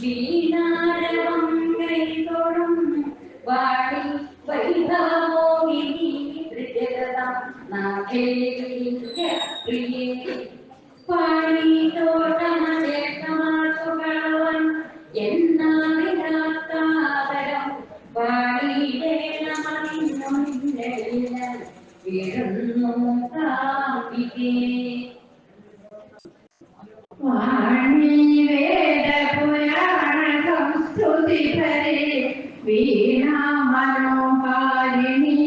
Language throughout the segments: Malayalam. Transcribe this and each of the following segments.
വീണാരവം കൈതൊടും വാണി വൈഭവമോഹിനി ത്രിജഗതം നാഗേന്ദ്രിയപ്രിയേ പാണിതോട്ടമജേഷ്ടമാസുകളവൻ എന്നാവിരാത്താതരം പാണിയിടേണമണിന്നുന്നിടയില വീഴുന്നു കാമ്പികേ വാണി വേദ പുരാണ സംസ്കൃതി ഭരേ വീണാ മനോഹാരിണി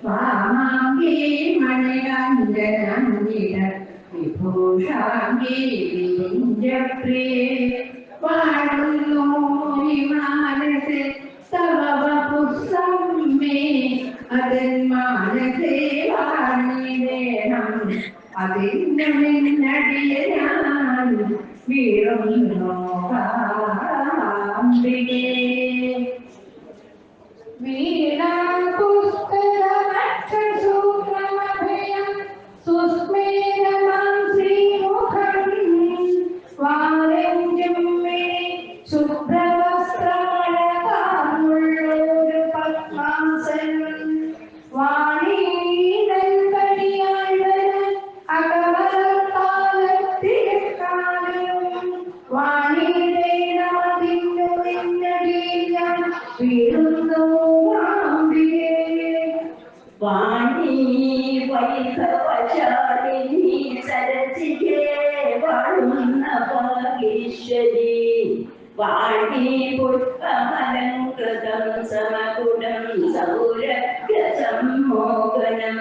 വാമാംഗീ മണികണ്ഠനന്ദിത വിഭൂഷാംഗീ വിരിഞ്ചപ്രിയേ വാഴുന്നു മാനസേ തവ വപുസ്സമ്മേ അതൻ മാനസേ വാണിവേണം അതിന്നു നിന്നടിയെ ഞാൻ വീഴുന്നു കാമ്പികേ വീണാ പുസ്തകമക്ഷസൂത്രമഭയം സുസ്മേരമാം ശ്രീമുഖം വാലഞ്ചും മേ ശുഭ്രവസ്ത്രമഴകാർന്നുള്ളൊരു പത്മാസനം വാണീടൻ കടിയാഴ്വരൻ അകവലത്താലത്തിരക്കാലും വാണിയുടേണമതിന്നു നിന്നടിയിൽ ഞാൻ വീഴുന്നു കാമ്പികേ വാണി വൈഭവശാലിനി സരസികേ വാഴുന്ന ഭാഗീശ്വരി വാണി പുഷ്പമലങ്കൃതം സമകുടം സൗരഭ്യസമ്മോഹനം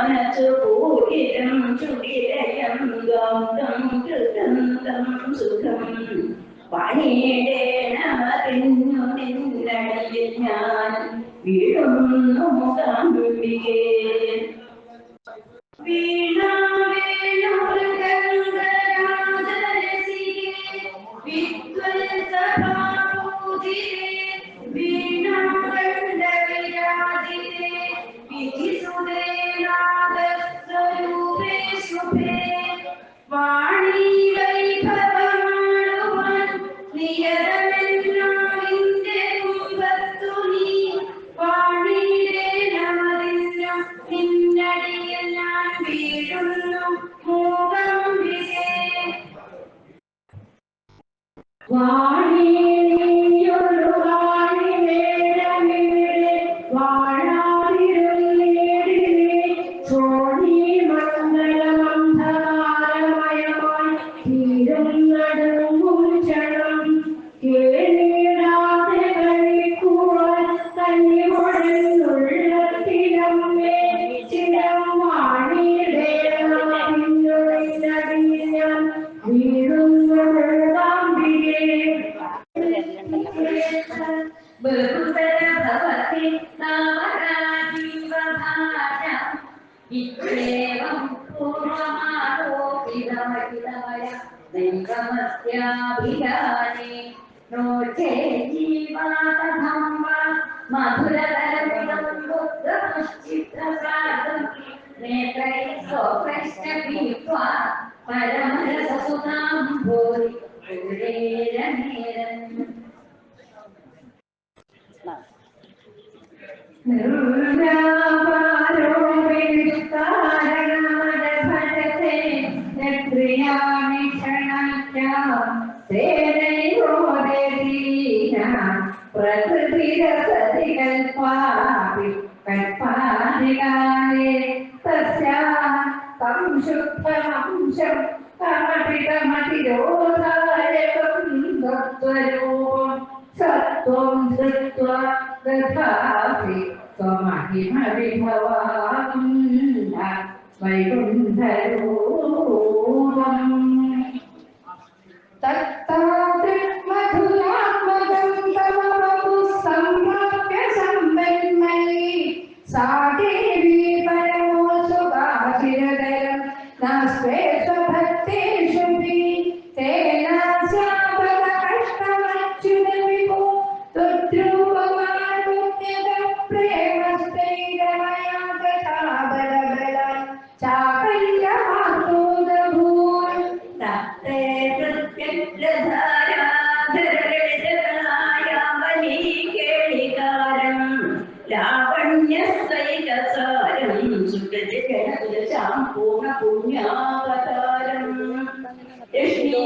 വീണാഗാനസുപൂരിതം ചുടിലയം ഗൗതം കൃതന്തം സുഖം വാണിയുടേണമതിന്നു നിന്നടിയിൽ ഞാൻ വീഴുന്നു കാമ്പികേ വീണാ വേണുമൃഗംഗരാജരസികേ വിദ്വത്സഭാപൂജിതേ വീണാകണ്ഠവിരാജിതേ വിധിസുതേ നാദസ്വരൂപേ ശുഭേ വാണി വൈഭവമാടുവാൻ നിയതമെന്നാവിന്റെ കുമ്പത്തു നീ വാണിയിടേണമതിന്നു നിന്നടിയിൽ ഞാൻ വീഴുന്നു മൂകാംബികേ വാണിയൊരു വാണി വേണമിവിടെ വാഴാതിരുന്നേടിനെ സോണി മംഗളമന്ധകാരമയമായി തീരുന്നടുങ്ങും ക്ഷണം കേളിടാതെ കഴിക്കുവാൻ കനിമുഴന്നുള്ളത്തിലമ്മേ ചിരം വാണിയിടേണമതിന്നുള്ളടിയിൽ ഞാൻ വീഴുന്നു കാമ്പികേ ബഹുതര ഭവതി നവരാജീവഭാരം ഇത്യേവം പൂർവമാരോപിതമഹിതമയ നൈകമസ്യാഭിരാനേ नो चेजीवातथं वा मधुरतरमिदं बुद्धमुश्चित्रसारं नेत्रैः स्वप्रश्च पीत्वा परमरससुतां भूरि पूरेरनेरन् निर्व्यापारोपितारणमदभजते यत्प्रियाणि क्षणख्याम् प्रकृतिरसति कल्पापि कल्पाधिकारे तस्याः तं शुद्धमंशं कमपितमतिरोधायकं तत्त्वरूपं सत्त्वं धृत्वा दधासि स्वमहिमविभवां वैकुण्ठरूपम् तत्तादृक्मधुरात्मकं तव वपुस्सम्प्राप्य सम्पन्मयी सा देवी परमो सुभाषिरधरं नास्ते स्वभक्तेषु तेनास्यापदकष्टमच्युतविभो त्वद्रूपमानुज्ञतप्रेमस्तैरमया तथा बलबलात् चाकल्यमार्तोदभूत् പുണ്യാവതാരം ലക്ഷ്മി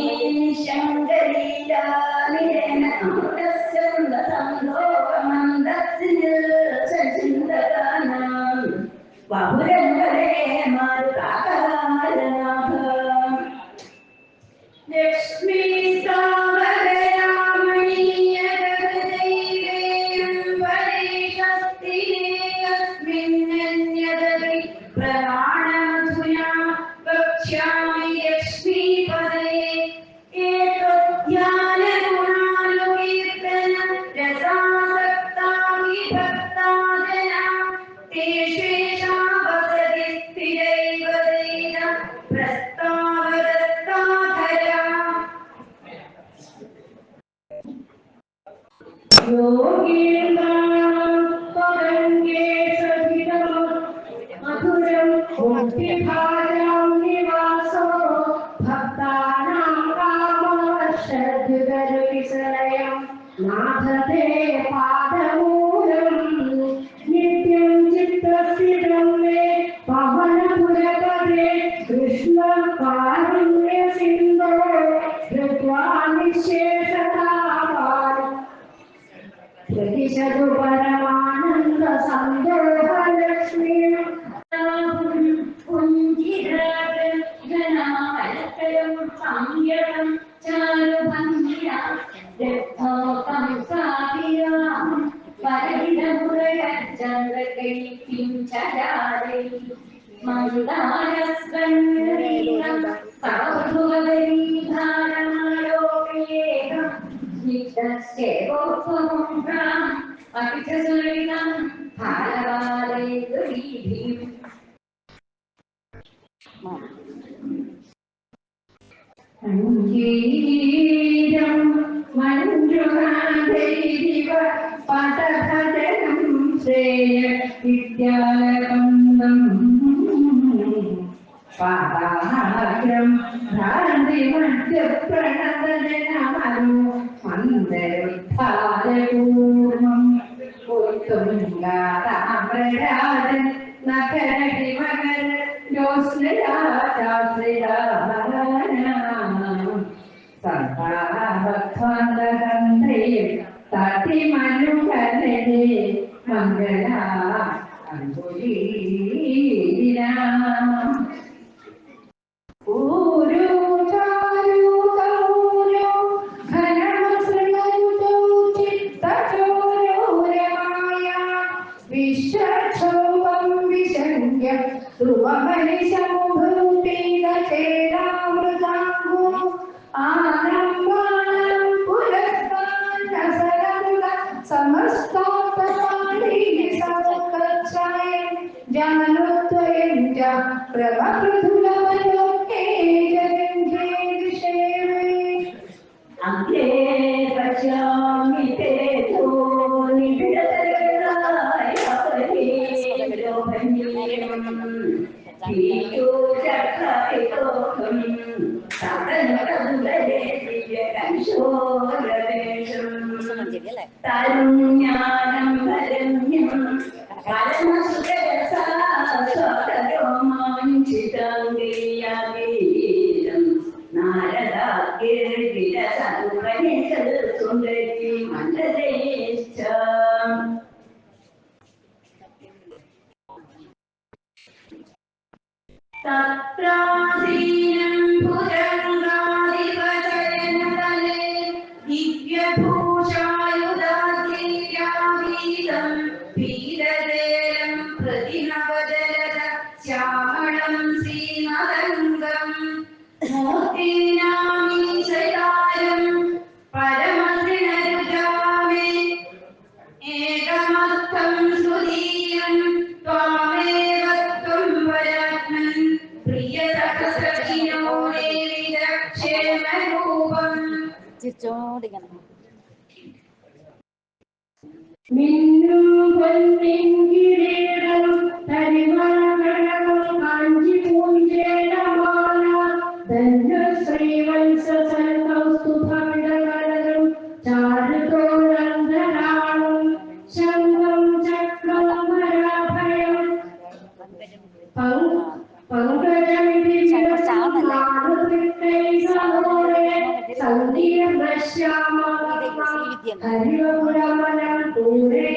ഹരിവപുരമനം പൂരേ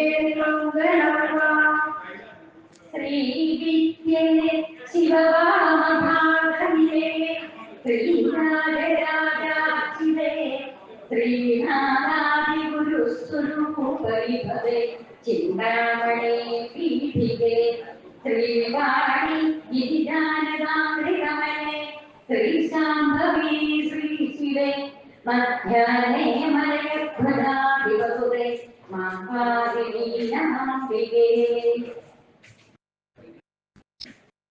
ശ്രീവിദ്യേ ശിവവാമഭാഗവിലേ ശ്രീനാഗരാജാചിതേ ശ്രീനാരാദിഗുരുസ്വരൂപരിഭവേ ചിന്താമണി പീഠികേ ശ്രീവാണി ഗിരിജാനകാമൃതമേ ശ്രീശാംഭവീ ശ്രീശിവേ മധ്യാഹ്നേ മലയധ്വജാധിപസുതേ മാഹാദിനീ നമാംബികേ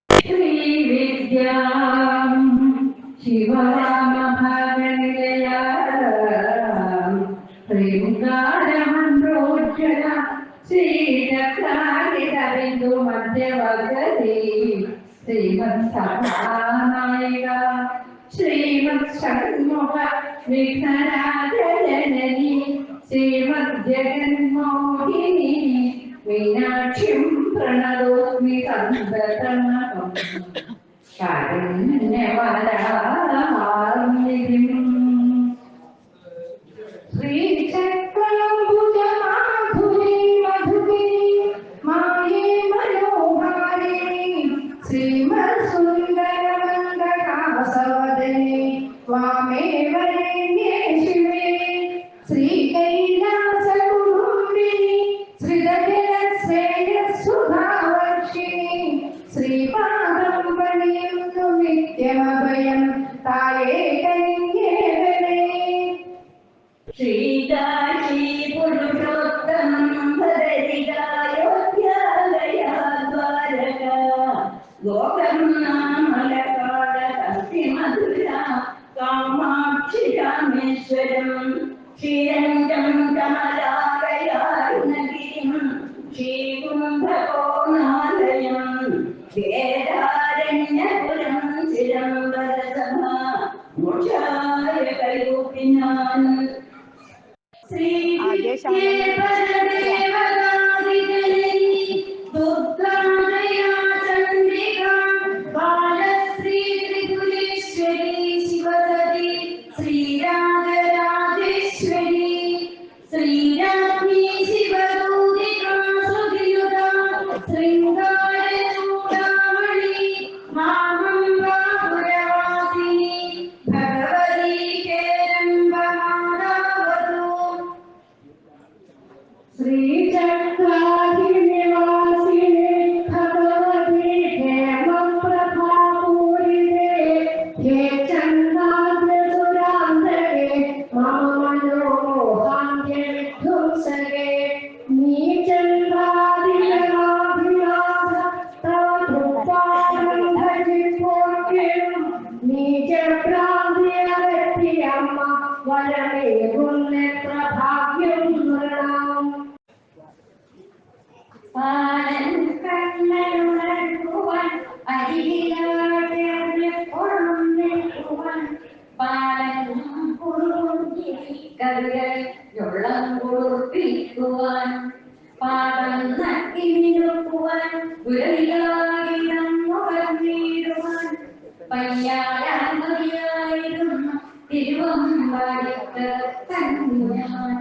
ശ്രീവിദ്യാം ശിവരാമഭാഗനിലയാം ശ്രീമുഖാരമന്ത്രോജ്വല ശ്രീചക്രാദിതബിന്ദു മധ്യവഗതി ശ്രീമത്സഭാനായിക ശ്രീമത്ഷൺമുഖ വിഘ്നരാജനനി ശ്രീമദ്ജഗന്മോഹിനി മീനാക്ഷിം പ്രണതോസ്മി സന്തതമകം കാരുണ്യവരാനിധിം ശ്രീചക്രാംബുജമാധുരീ മധുകിരീ മായേ മനോഹാരിണീ ശ്രീമത്സുന്ദരമംഗളാസവദനേ വാമേ വരേണ്യേ ശിവേ ശ്രീകൈലാസകുടുംബിനി ശ്രീധരശ്രേയസുധാവർഷിണി ശ്രീപാദം പണിയുന്നു നിത്യമഭയം തായേ കന്യേവനേ ശ്രീകാശി പുരുഷോത്തമം ഭരതികായോധ്യാലയാദ്വാരക ഗോകം നാമലകാള കസ്തിമധുര കാമാക്ഷി രാമേശ്വരം ശ്രീരംഗം കമലാലയാരുണഗിരിം ശ്രീകുംഭകോണാലയം വേദാരണ്യപുരം ചിദംബരസഭ മോക്ഷായ കൈകൂപ്പിനാൻ ശ്രീവിദ്യേ പരദേവതാദിജനനി ദുർഗാദയാ ചണ്ഡികാ ബാലശ്രീ ത്രിപുരേശ്വരി ശിവസതി ശ്രീരാജരാജേശ്വരി ശ്രീരാജ്ഞി ശിവദൂതികാ സുധിയുതാ ശൃംഗാരചൂടാമണി മാമംബാപുരവാസിനി ഭഗവതി കേരംബമാതാവതു ശ്രീചക്രാധിനിവാസിനി ഭഗവതി ഹേമപ്രഭാപൂരിതേ ഹേ ചന്ദ്രാദ്രസുരാന്തരേ മമ മനോഹാന്യ വിധ്വംസകേ നീചന്ദ്രാദികലാഭിലാഷ തവ ഭജിപ്പോർക്കും നീചഭ്രാന്തിയകറ്റിയമ്മ വരമേകുന്ന ഭാഗ്യം നൃണാം പാലൻ കണ്ണനുണർത്തുവാൻ അരികിലാട്ടെപ്പോഴും നിൽക്കുവാൻ പാലൻ കുറുകിരിക്കറിയുള്ളം കുളിർപ്പിക്കുവാൻ പാദം നക്കി നിൽക്കുവാൻ ഗുരവിലാകിടം നുകർന്നിടുവാൻ പയ്യായാൻ മതിയായിരുന്നു തിരുവമ്പാടിക്ക് തന്നുയാൻ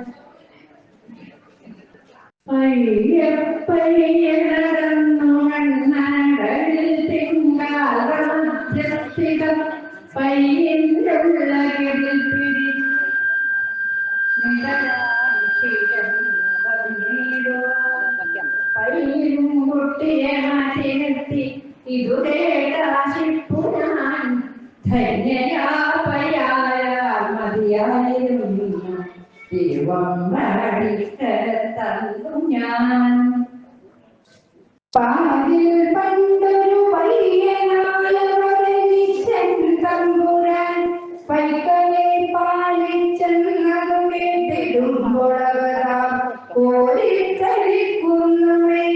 പയ്യപ്പയ്യടന്നു മണ്ണടലിൽ തിങ്കാലമധ്യസ്ഥിതം പയ്യന്റുള്ളകിൽ പയ്യും കുട്ടിയെ മാറ്റി നിർത്തി ഇതുടേടാശിപ്പുരാൻ ധന്യയാപയായ മതിയായിരുന്നു തിരുവമ്പാടിക്കരത്തന്നു ഞാൻ പാതിൽ പണ്ടൊരു പയ്യനായ തമ്പുരാൻ പൈക്കലെ പാലിച്ചെന്നതും കേട്ടിടുമ്പോഴവരാം ഓടിക്കളിക്കുന്നവേ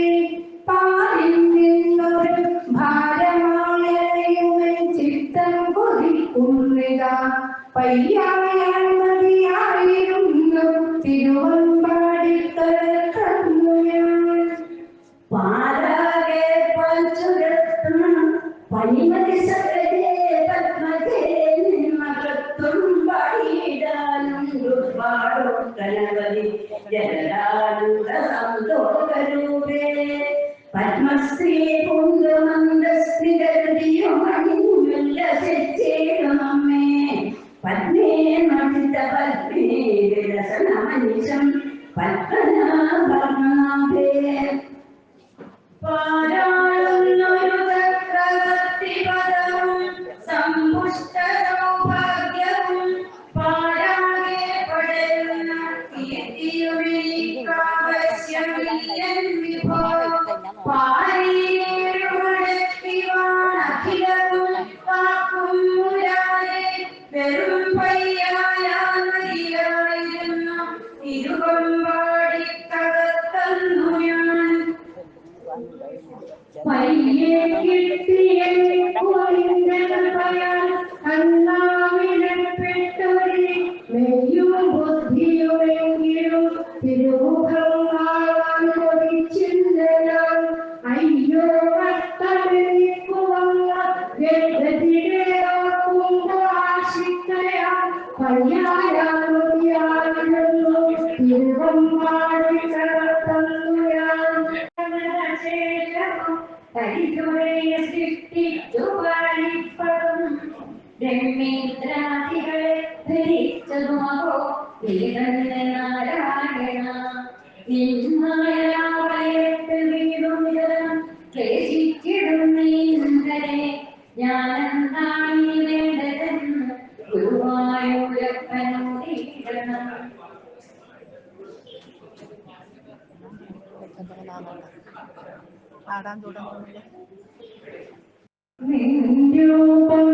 പാലിൽ നിന്നൊരു ഭാരമാലയും ചിത്തം കൊതിക്കുന്നിതാ പയ്യായാൽ മതിയായിരുന്നു തിരുവമ്പാടിക്കരത്തന്നു ഞാൻ പാരാകെ പഞ്ചുരത്തും പനിമതി സകലേ പത്മജേ നിന്മകത്തും പാടിയിട പത്മനാഭനാഭേ പാരാളുന്നൊരു ചക്രവർത്തിപദവും സമ്പുഷ്ട സൗഭാഗ്യവും പാരാകെ പടരുന്ന കീർത്തിയുമെനിക്കാവശ്യമില്ലൻ വിഭോ പാരീരുമടക്കിവാണഖിലവും കാക്കും മുരാരെ വെറും പയ്യായായിരുന്നു തിരുവമ്പാടിക്കകത്തന്നു ഞാൻ പയ്യെ കിട്ടിയൊരു മെയ്യും ബുദ്ധിയുമെങ്കിലും തിരുമുഖം കാണാൻ കൊതിച്ചില്ലല്ലോ അയ്യോ കത്തമെനിക്കുവന്ന ആശിക്കയാൽ പയ്യായായിരുന്നു തിരുവമ്പാടിക്കകത്തന്നു ഞാൻ ബ്രഹ്മേന്ദ്രാദികളെ ധരിച്ചതുമോ നാരായണ നിന്മായാവയത്തിൽ വീടും ക്ലേശിച്ചിടുന്നീന്തരെ ഞാനെന്താണ് വേണ്ടതെന്ന് ഗുരുവായൂരപ്പനോടിടണം പാടാൻ തുടങ്ങുന്നില്ല. നിൻരൂപം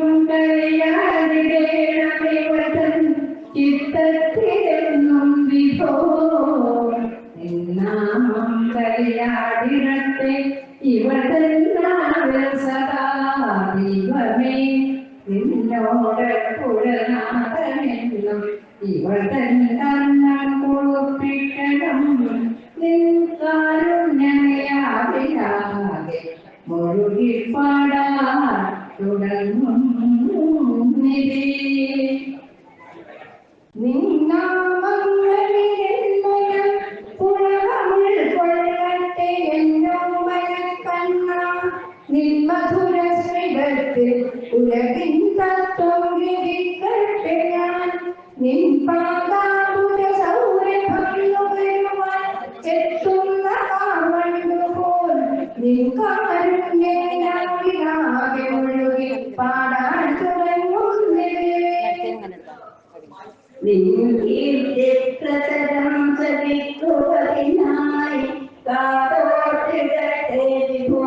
ചിത്തത്തിലെന്നും വിഭോ നിന്നാമം കളിയാടിടത്തെ ഇവതന്നാവൽ സദാ ദൈവമേ നിന്നോട് പുഴനാഥനെന്നും ഇവൾ തന്നെ കുളിപ്പിക്കണം നിൻ കാരുണ്യയാവിലാകെ മുഴുകിപ്പാടാൻ തുടങ്ങുന്നിരേ നിന്നാമങ്ങളിലെന്മയം പുഴകമിൾ കൊള്ളട്ടെ എന്നോമയക്കണ്ണ നിൻ മധുര ശ്രീകത്തിൽ ഉലകിൻ തത്വം വിധിക്കട്ടെ ഞാൻ നിൻ പാദാബുര സൗരഭം നുകരുവാൻ എത്തുന്ന കാവണ്ടുപോൽ നിൻ കാരുണ്യനാവിലാകെ ഒഴുകി പാടാൻ തുടങ്ങുന്നിരേ നിൻകീർത്തിപ്രചരം ചരിക്കുവതിനായി കാതോട്ടിടട്ടെ വിഭോ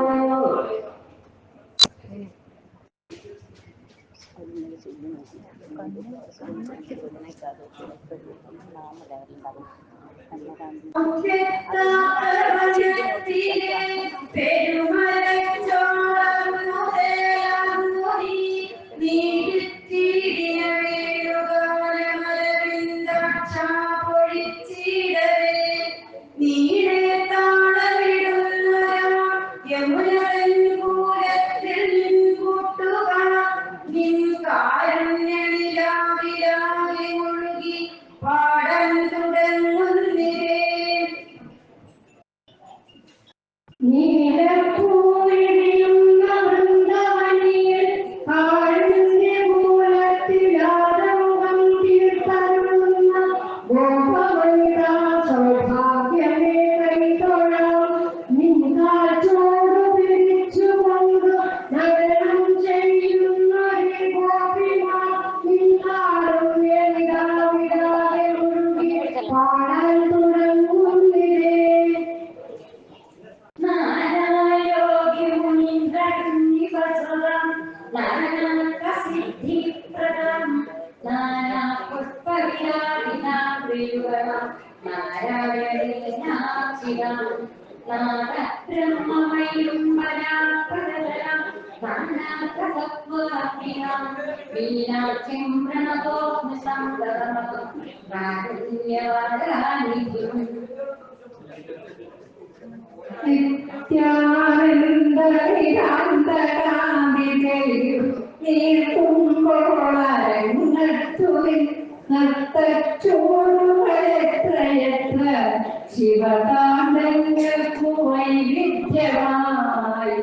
ശിവകാന്തങ്ങൾക്കു വൈവിധ്യമായി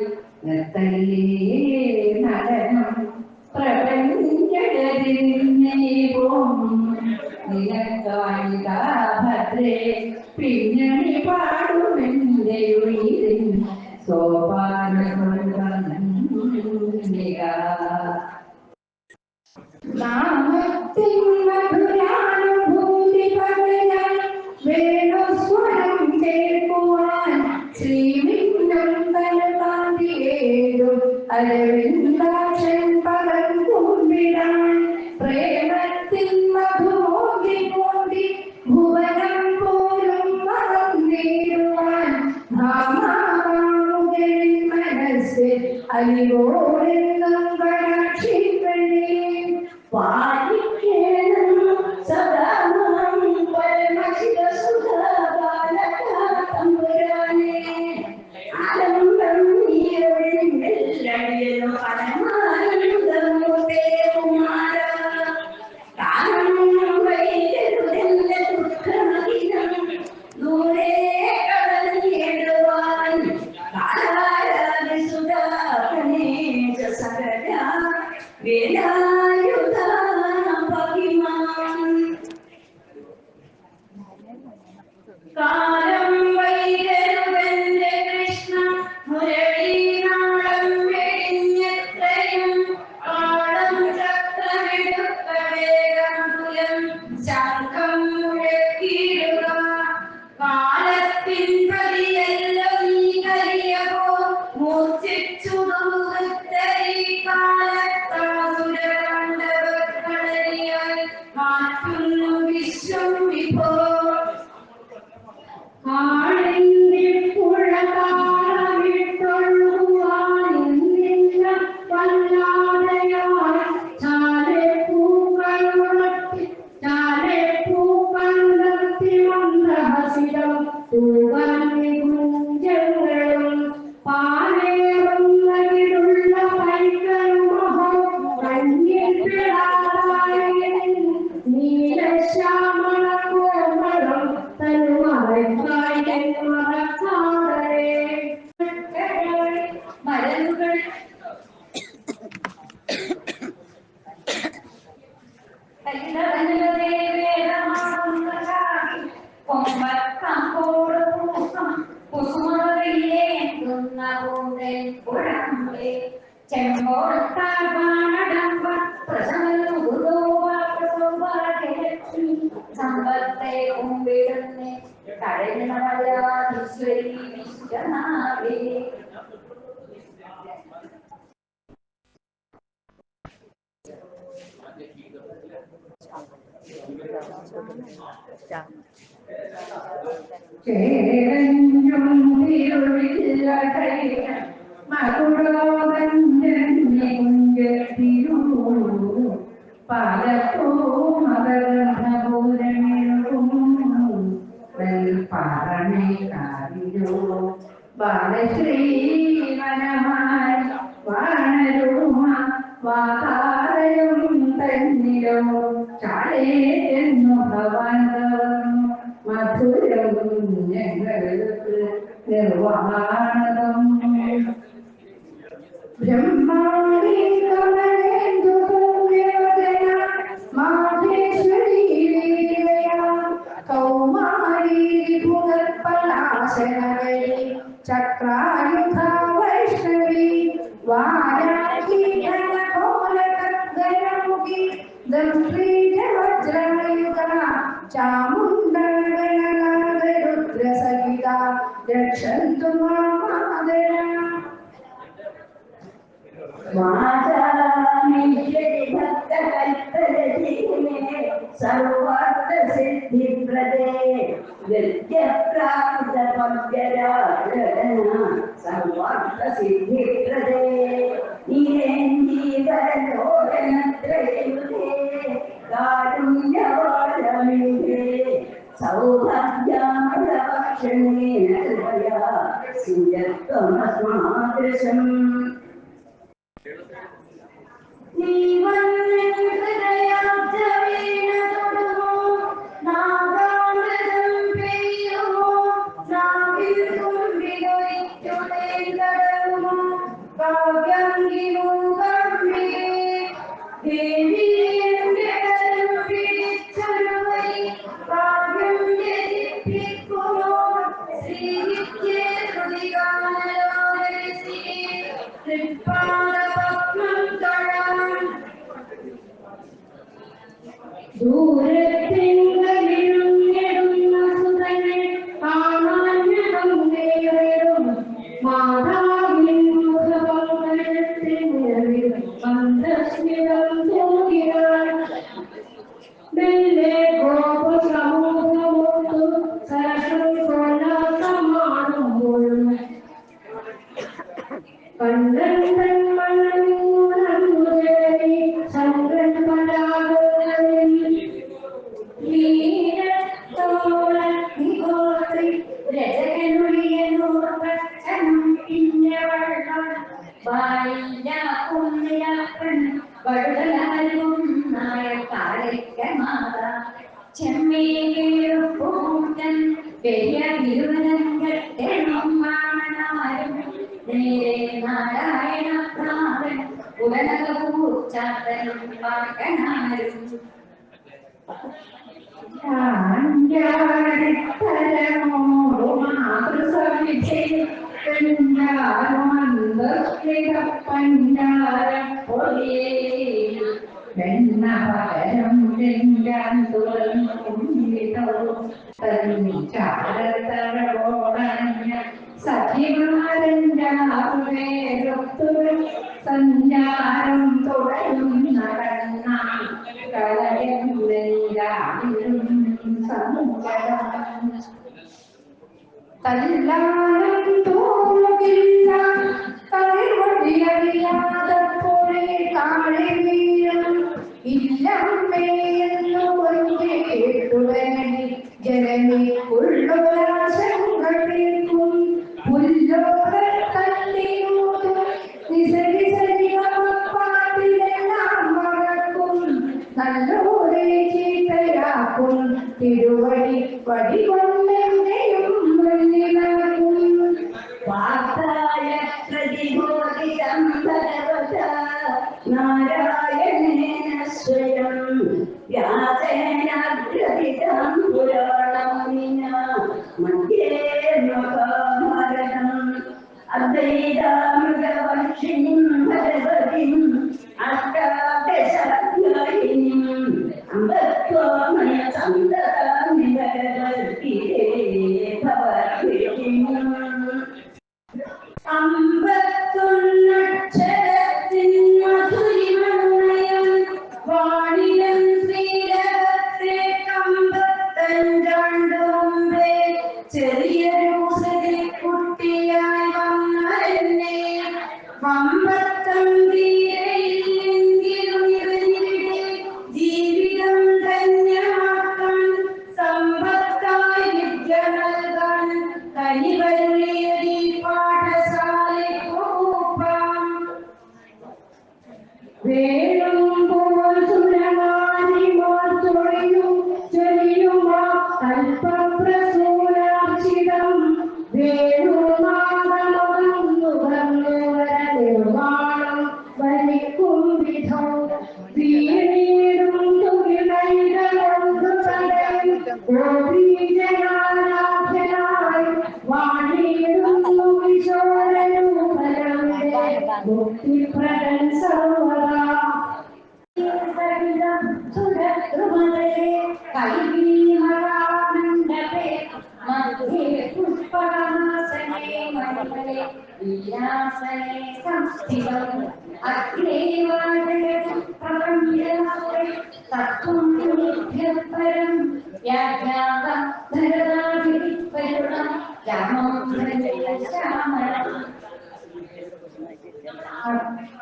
നടനം പ്രപഞ്ചകരിന്നേവും നിനക്കായികാ ഭദ്രേ നാമത്തിൻ മധുരാനുഭൂതി പകരാൻ വേണുസ്വരം കേൾക്കുവാൻ ശ്രീവിഘ്നം തലതാന്തിയേതും അരവിന്ദാക്ഷൻ പദം കുമ്പിടാൻ പ്രേമത്തിൻ മധുമോദി മോദി ഭുവനം പോലും മറന്നേടുവാൻ ഭാമാമുകളിൽ മനസ്സിൽ അലിവോടെന്നും കടാക്ഷികളെ പാലിക്കേണം സദാമം പരമശിവ സുധാകാലകാതമ്പുരാനെ ആലംബം നീയൊഴിഞ്ഞെല്ലടിയനു പരമാനന്ദമൂർത്തേ കുമാര കാലം വൈകരുതെല്ല ദുഃഖമകിനം ദൂരെ കടന്നിടുവാൻ കാലാരാധി സുധാകനേജ സകല വേലായുധ ഭഗിമാൻ കാലം വൈകരുതെന്റെ കൃഷ്ണ മുരളീനാളം വെടിഞ്ഞെത്രയും കാളം ചക്രമെടുത്ത വേഗമതുലം ശംഖം മുഴക്കിയിടുക കാലത്തിൻ പ്രതിയെല്ലാം നീ കരിയപ്പോ മൂർച്ഛിച്ചു ദൂരത്തരി കാലത്താസുരമണ്ഡപക്കളരിയായി മാറ്റുന്നു വിശ്വം വിഭോ കാളിന്റെ പുഴകാലമിട്ടൊഴുകുവാനിന്നില്ല വല്ലാതെയായി ചാലെ പൂക്കൾ നിർത്തി മന്ദഹസിതം തൂവന്നി കുഞ്ചങ്ങളും പാലേറുന്നതിലുള്ള പൈകളുമഹോ കഞ്ഞിൽ പിടാതായി നീലശ്യാമള കോമളം തനുമറക്കാതെ മരങ്ങൾ സമ്പത്തെ കുമ്പിടുന്നേ കടലിനവരാധീശ്വരി വിശ്വനാഥേ ബാലശ്രീവനമായി വാണരുമ വാതാരയും തന്നിലോ ചാളേന്നു ഭവാന്തവം മധുരം ഞങ്ങൾക്ക് നിർവാണതം ബ്രഹ്മാണി കമലേന്ദു വേദന മാഹേശ്വരി കൗമാരി ഭുഗൽപലാശനകരി ചക്രായുധ വൈഷ്ണവി വാരാഹി ഘനഘോരകർഗരമുഖി ദംശ്രീജവജ്രമയുഗ ചാമുണ്ഡഗണനാഗരുദ്രസഹിത രക്ഷന്തു മാമാദര സർവാർത്ഥ സിദ്ധിപ്രദേ സർവാർത്ഥ സിദ്ധിപ്രദേ നീരഞ്ജീവലോകനത്രയുധേ കാരുണ്യവാരമിധേ സൗഭാഗ്യാമൃതഭക്ഷണേന കൃപയാ സിഞ്ജത്വമസ്മാദൃശം ദൂരത്തെങ്കിലും നെടുന്ന സുതനെ കാണാൻ നേരം മാതാവിൻ മുഖപങ്കഴത്തിൽ മന്ദസ്മിതം തോന്നിയാൽ മെല്ലെ ഗോപ സമൂഹമൊത്തു സരസം കൊള്ളാസമാടുമ്പോൾ കണ്ണൻ മണ്ണൂരേ ചന്ദ്രൻ പരാഗങ്ങളിൽ നീരത്തോളി രജകനുളിയനൂർവച്ചനം പിന്നെ വെള്ളം ബാലില്ല കുന്നിലപ്പൻ വടുതലാലും നായ കാളിക്കമാത ചെമ്മീകൂട്ടൻ വലിയ തിരുവനന്തപുരം മാണനാരും നേരെ നാരായണ പ്രാവൻ ഉടനകൂച്ചാത്തനും പാർക്കനാരും സഞ്ചാരം തുടരും നടന്ന കല്ലാനം തോന്നില്ല കഴിവടിയറിയാതപ്പോഴേ താഴെ വീഴും ഇല്ലമ്മയെന്നു കേട്ടുവരണി ജനനിക്കുള്ളൊരാശങ്കൾക്കും പുല്ലോകത്തല്ലിയൂതും നിസരിസരികപ്പാട്ടിലെല്ലാം മറക്കും നല്ലോരെ ചീത്തയാക്കും തിരുവടി പടികൊണ്ടെയും വെള്ളിനാക്കും വാർത്തായ പ്രതിബോധിതം ഭഗവത നാരായണേന സ്വയം വ്യാസേനാഗ്രഹിതം പുരാണം വിന മധ്യേ മഹാഭാരതം അദ്വൈതാമൃതവർഷിണിം ഭഗവതിം അഷ്ടാദശാധ്യായിനിം അമ്പത്വാമയ സന്തതാനി ഭഗവത്ഗീതേ ഭവദ്ഗീതിം അമ്പത്തൊന്നക്ഷരത്തിൻ മധുരിമണയം വാണിലം ശ്രീരകത്തെ കമ്പത്തഞ്ചാണ്ടു മുമ്പേ ചെറിയൊരു കുട്ടിയായി വന്നെന്നെ വമ്പത്തമ്പീരയില്ലെങ്കിലും ഇവനിവിടെ ജീവിതം ധന്യമാക്കാൻ സമ്പത്തായി വിദ്യ നൽകാൻ കനിവരുളിയതി പാഠശാലയ്ക്കോപ്പാം വേണുമ്പോൾ സുരമാനിമാർ തൊഴിയും ചൊല്ലുമാ കൽപ്പപ്രസൂനാർച്ചിതം വേണുനാഥമകന്നുകർന്നുവരനിർമ്മാണം വലിക്കും വിധം വീണീടും തുകിലൈകളൊന്നു തടയും ഗോപീജനാരാധനായി വാണിയിടുന്നു കിശോരരൂപനന്റെ മുക്തിപ്രദൻ സർവദാ സുരദ്രുമതേ കൈവീമരാമണ്ഡപേ മധ്യേ പുഷ്പകമാസനേ മണ്ഡലേ വീരാസനേ സംസ്ഥിതം അഗ്നേ വാജയതി പ്രപഞ്ചമസ്തേ തത്വം നിഭ്യപരം വ്യാഖ്യാതം ധരതാധിപരുണം രാമം ശ്യാമളം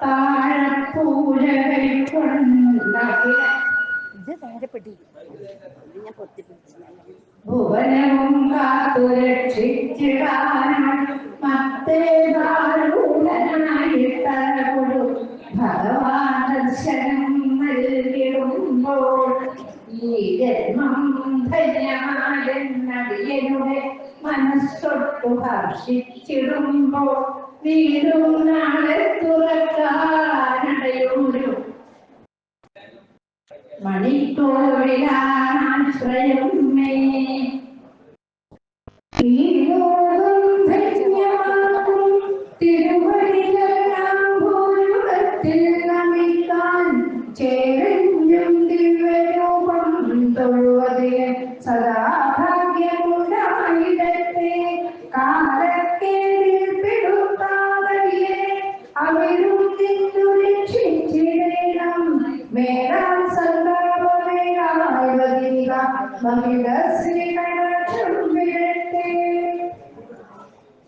താഴപ്പൂരകൾ ഭുവനവും കാത്തുരക്ഷിച്ചിടാനായി മത്തേതാരൂഢനായി തലകൊടു ഭഗവാൻ ദർശനം നൽകിടുമ്പോൾ ഈ ജന്മം ധന്യമായെന്നടിയനുടെ മനസ്സൊട്ടു ഹർഷിച്ചിടുമ്പോൾ വീടും നാളെ തുറക്കാനടയൊരു മണിക്കോവിലാശ്രയം മേ ഈ ലോകം ധന്യമാകും തിരുവടികളാംബോരുഗത്തിൽ നമിക്കാൻ ചേരഞ്ഞും ദിവ്യരൂപം മഹിത ശ്രീകടാക്ഷം വിരട്ടെ.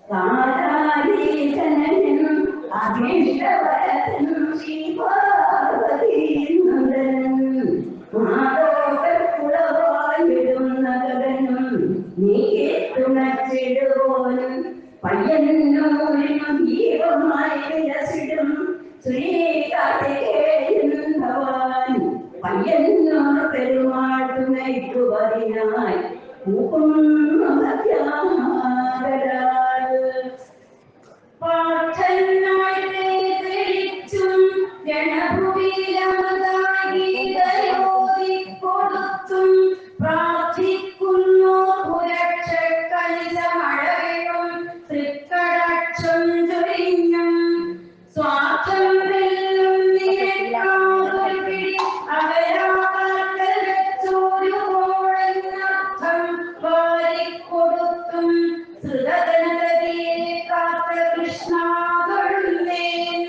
കാലാലീശനും അഭീഷ്ടവരനും ശ്രീപാർവതീന്ദ്രനും മാതോകർക്കുളവായിടുന്നകനും നീ തുണച്ചിടുവോനും പയ്യന്നൂരിനും ദീപമായി വിലസിടും ശ്രീകാർത്തികേയൻ ഭവാൻ പയ്യന്നൂർ പെരുമാൾ തുണയ്ക്കുവതിനായി പൂക്കുന്നു സത്യാഗരാൽ പാഠനായി തെളിച്ചും ജനഭൂമിയിലമതാഗീതയോതി കൊടുത്തും പ്രാർത്ഥിക്കുന്നു പുരക്ഷക്കലിതമഴയും തൃക്കടാക്ഷം ചൊരിഞ്ഞും സ്വാർത്ഥം വെല്ലും നിരക്കാതൊരു പിടി അവരാകാത്തൽ വെച്ചോരു കോഴെന്നർത്ഥം വാരിക്കൊടുത്തും ശ്രുതഗണപതിയെ കാത്ത കൃഷ്ണാകളുമേൽ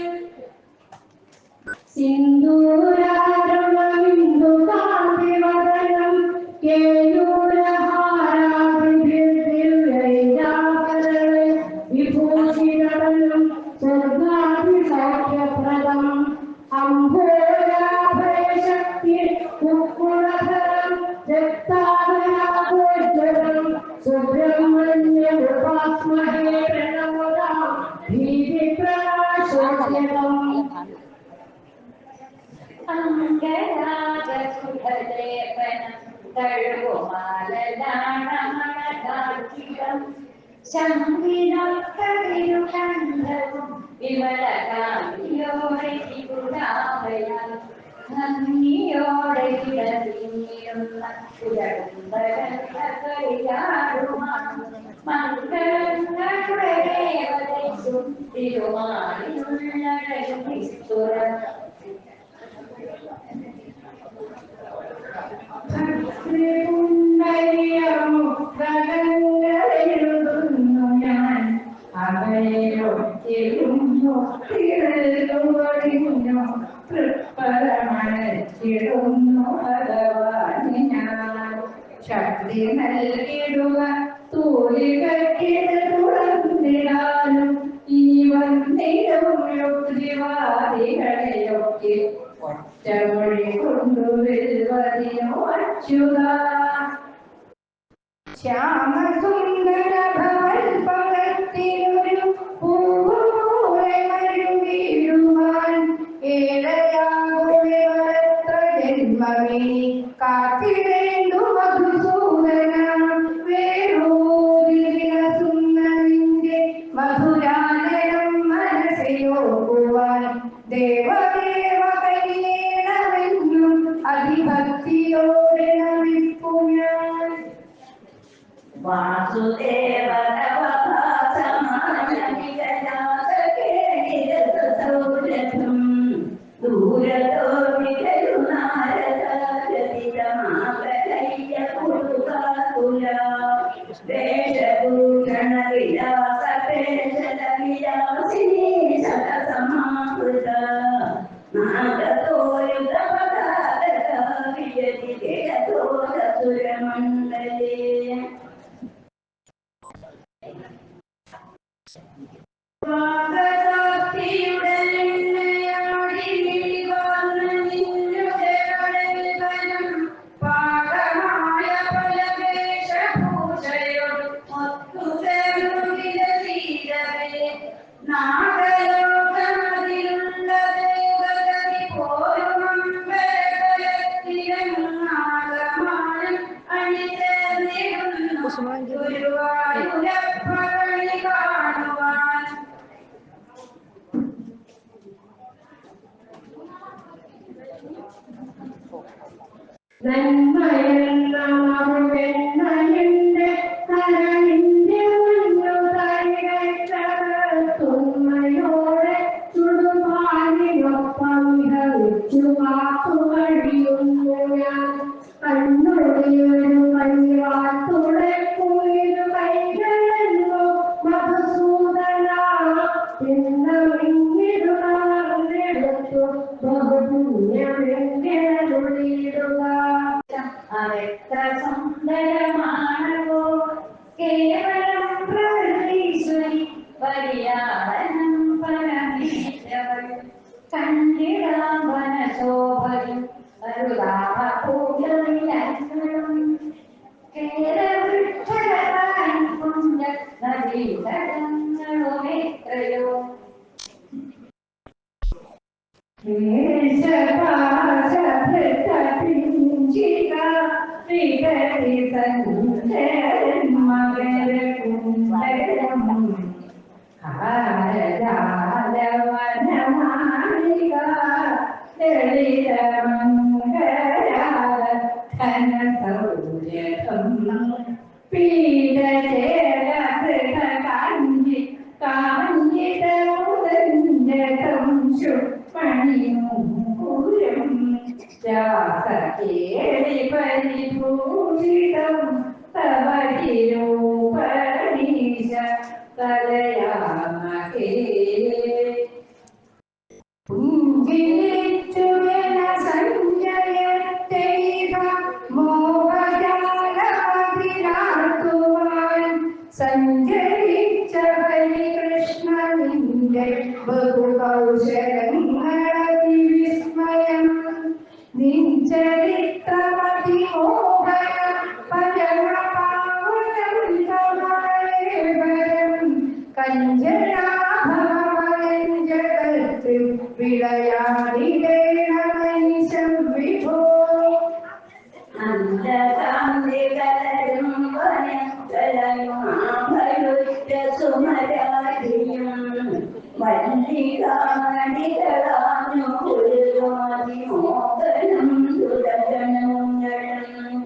സിന്ദൂരാരവമിന്ദു കാന്തിവദനം കേയൂരഹാരാഭിർദിവ്യൈരാകരളെ വിഭൂഷിതവനം സ്വർഗാഭിസൗഖ്യപ്രദം അംഭോജാഭയശക്തി കുക്കുളധരം രക്താഭയാഗോജ്വലം സുബ്രഹ്മണ്യമുപാസ്മഹേ പ്രണവതാം ഭീതിപ്രകാശോജ്വലം. ശംഖിനൊത്തതിരുകണ്ഠവും വിമലകാന്തിയോടെ തിരുനാമയാൽ നന്ദിയോടെ കിടന്നിടുന്ന കുലകുംഭരയാടുമാണ് മംഗളങ്ങളുടെ ദേവതയ്ക്കും തിരുമാലിനുള്ളടങ്ങിത്തുറ ഭക്തിപുണ്ഡരീയമുദ്രകളെഴുതുന്നു ഞാൻ അവയൊത്തിരുന്നു തിരുവടിഞ്ഞു തൃപ്പരമണച്ചിടുന്നു ഭഗവാന് ഞാൻ. ശക്തി നൽകിടുക തൂലികയ്ക്കിത് തുറന്നിടാനും ഈ വന്നിടും യുക്തിവാദികളെയൊക്കെ ഒറ്റമൊഴി കൊണ്ടുവരുവതിനോ അച്യുത. ശ്യാമസുന്ദര ഭവൽപകത്തിനൊരു പൂവൂരെ വീഴുവാൻ ഏഴയാകുളിവരത്ര ജന്മവിനി കാത്തിടേണ്ടു മധുസൂദന. വേണോദിനസുന്ദരിന്റെ മധുരാലയം മനസ്സിലോക്കുവാൻ ദേവദേവ കൈയേണമെന്നും അതിഭക്തിയോടെ നമിപ്പു ഞാൻ. വാസുദേവ സൗരഭം ദൂരതോ വികരുനാരദാരതിതമാകലയ്യ കൊടുകാകുല വേഷഭൂഷണ വിലാസ പേശല വിലാസിനി ശതസമാകൃത നാഗതോയുഗ പതാക വിജതി ജഗതോസുരമണ്ഡലേ. നന്മയെന്നമാറുമെന്നയെന്റെ കരളിന്റെ മുന്നുതൈകളോടെ ചുടുപാലിനൊപ്പം ഭവിച്ചു കാത്തുവഴിയുന്നു ഞാൻ. കണ്ണുടിയൊരു കൈവാത്തുടെ കുളിരു കൈകളെന്നോ മധുസൂദന ബഹുപുണ്യമെന്നിടുക. അതെത്ര സുന്ദരമാണവോ കേവലം പ്രകൃതീശ്വരി വലിയാടനം പരമേശ്വരൻ കണ്ടിടാം വനശോഭയും അരുതാപൂജകളും കേരവൃക്ഷങ്ങളായി പുണ്യ നദീതടങ്ങളും എത്രയോ പരിഭൂഷിതം തവരിരൂപീശ തലയാമകേ പുഞ്ചിരിച്ചുവന സഞ്ജയത്തേക മോഹജാലതിരാർത്തുവാൻ സഞ്ചരിച്ച ഹരികൃഷ്ണനിന്റെ ബഹുകൗശലങ്ങളതി വിസ്മയം നിഞ്ചരിത്രമതിമോഹന പരമപാവനം തവരേവരം കഞ്ചനാഭവമയം ജഗത്ത് വിളയാടിടേണമൈശം വിഭോ അന്തകാന്തികലരും വനങ്ങളയുമാഭരുറ്റ സുമരാരിയും വല്ലികാണികളാഞ്ഞു മോദനം ദുരഗണങ്ങളും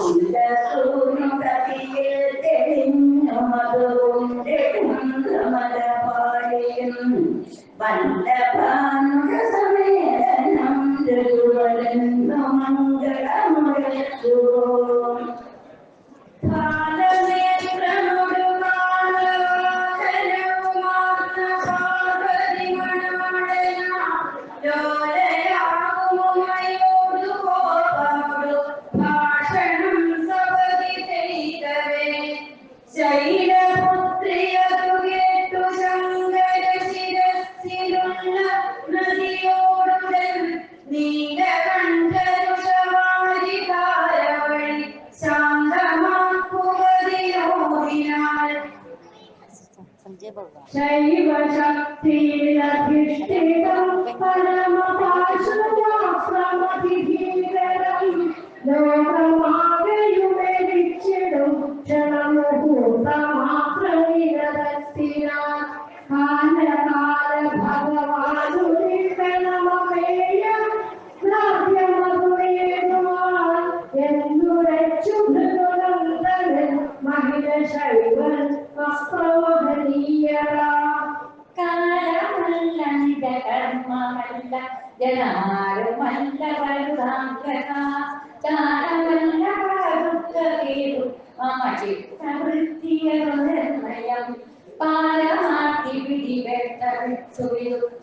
ഉല്ലസൂനുകതിയിൽ തെളിഞ്ഞു മധുരമലപാടിയും വല്ലഭാനുക സമേതനം ഋതുവലെന്നു മംഗളമുഴച്ചു ശൈവശക്തിരധിഷ്ഠിതം പരമപാശുരാശ്രമധിധീരരം ലോകമാകയുമരിച്ചിടും ക്ഷണമുഹൂർത്തമാത്രനിരതത്തിനാൽ കാലകാല ഭഗവാനുരിക്കണമേയം നാട്യമധുരേതുവാൻ എന്നുരച്ചു മൃദുനന്ദനൻ മഹിള ശൈവൻ വസ്ത്രവഹനീയത കാലമല്ല നിജകർമ്മമല്ല ജനമാരുമല്ല പരുതാംഗത ചാരമല്ല പരുത്തകേതു മമ ചിത്തവൃത്തിയർന്നയം പാലമാക്കി പിടിവെട്ടു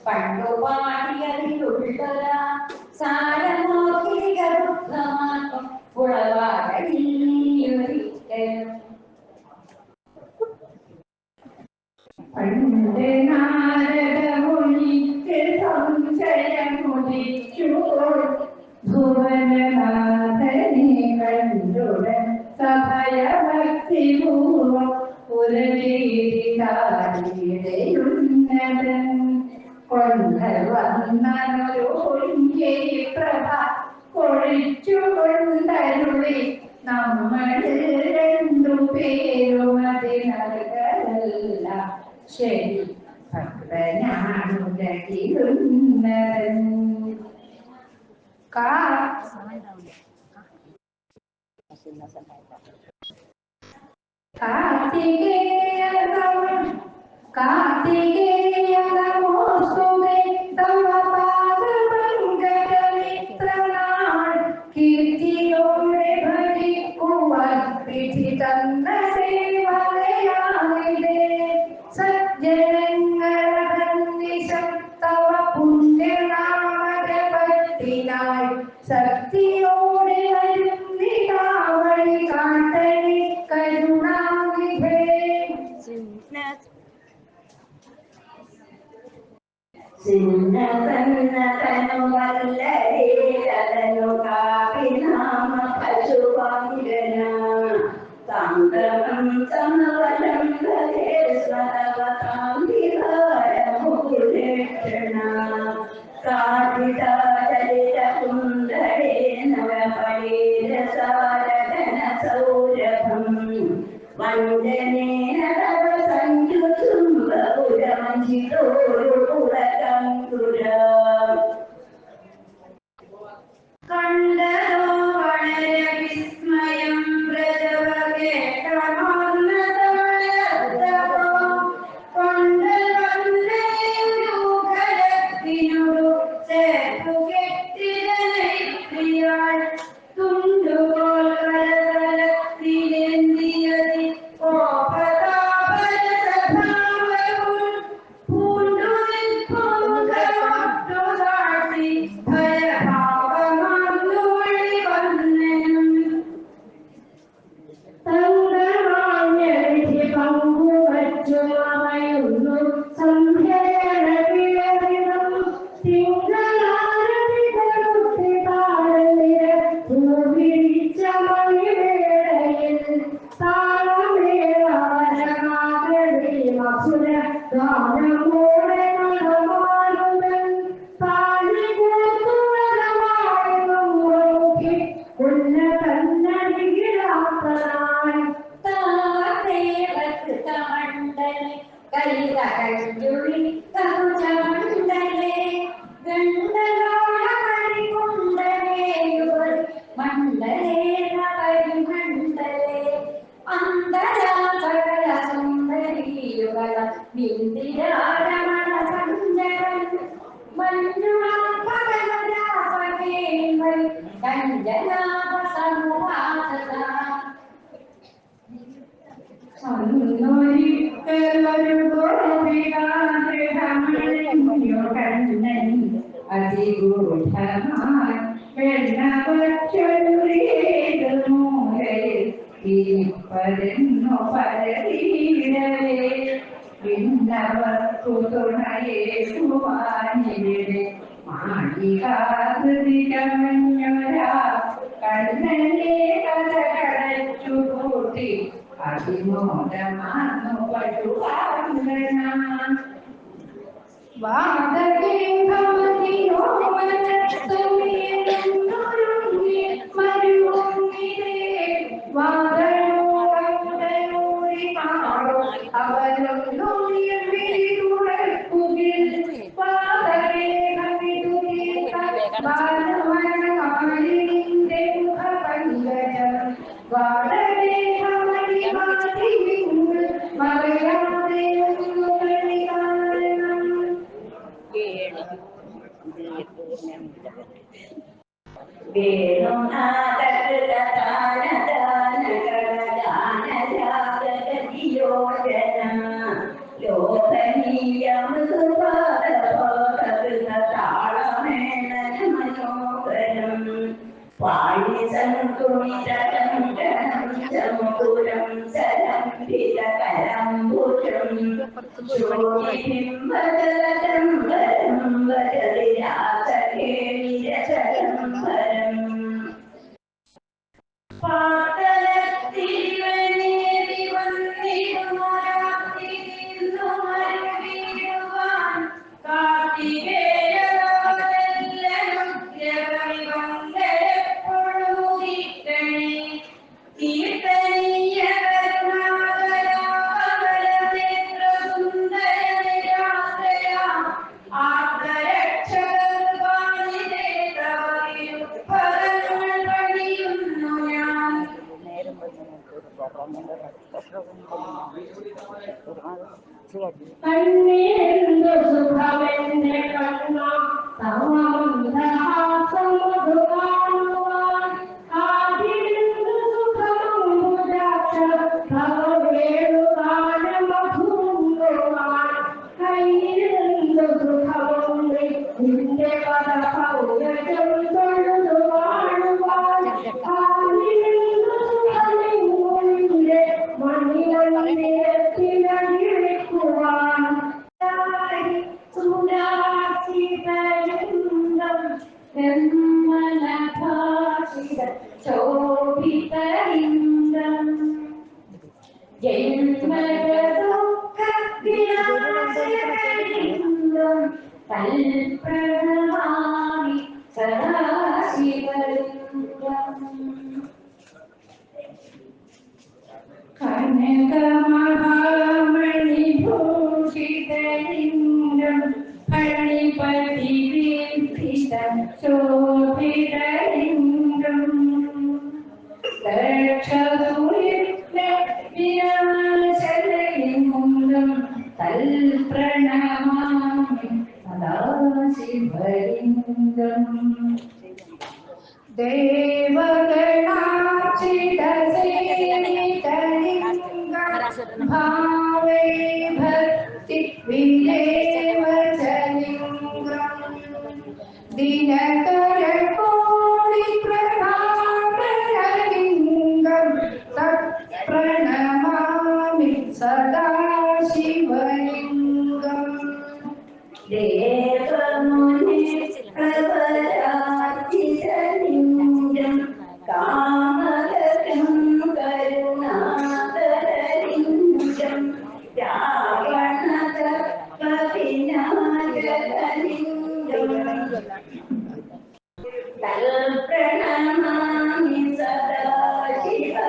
പണ്ടു പാടിയതിലുള്ളതാ സാരമോഹിക ദുഃഖമാക്കും ഉളവാകയില്ലൊരിക്കലും പണ്ട് നാരദമുനിക്ക് സംശയമുദിച്ചുപോൾ ഭുവനനാഥനെ കണ്ടുടൻ സഭയഭക്തിപൂർവം പുരജീവിതാരിടയുന്നതൻ കൊണ്ടുവന്നൊരു പ്രഭ കൊഴിച്ചുകൊണ്ടരുളി നമ്മൾ രണ്ടുപേരും അതിനകല്ല ശരി ഭക്തനാണുരകിരുന്നതൻ कार्तिकेय नमोस्तुते तव पादपङ्कजमित्रनाळ कीर्तियोടെ ഭജിക്കുവർപ്പിച്ചിതന്ന സേവകയാണിതേ സജ്ജനങ്ങളധന്വിഷം തവ പുണ്യനാമജപത്തിനായി ശക്തിയോടെ വരുന്നിതാ ശോഭിതലിംഗം ജന്മദുഃഖവിനാശകലിംഗം തൽപ്രണമാമി സദാശിവലിംഗം കനകമഹാമണിഭൂഷിതലിംഗം ഫണിപതിവിന്ദിതം ശോഭിതലിംഗം ദക്ഷദുരിതവിനാശലിംഗം തൽപ്രണമാമി സദാശിവലിംഗം ദേവഗണാർച്ചിതസേവിതലിംഗം ഭാവേ ഭക്തി വിലേവചലിംഗം ദിനകരകോടി പ്രഭാകരലിംഗം തത്പ്രണമാമി സദാശിവലിംഗം ദേവമുനി പ്രവരാജിതലിംഗം കാമകരം കരുണാകരലിംഗം രാവണതപവിനാശകലിംഗം തൽപ്രണമാമി സദാശിവലിംഗം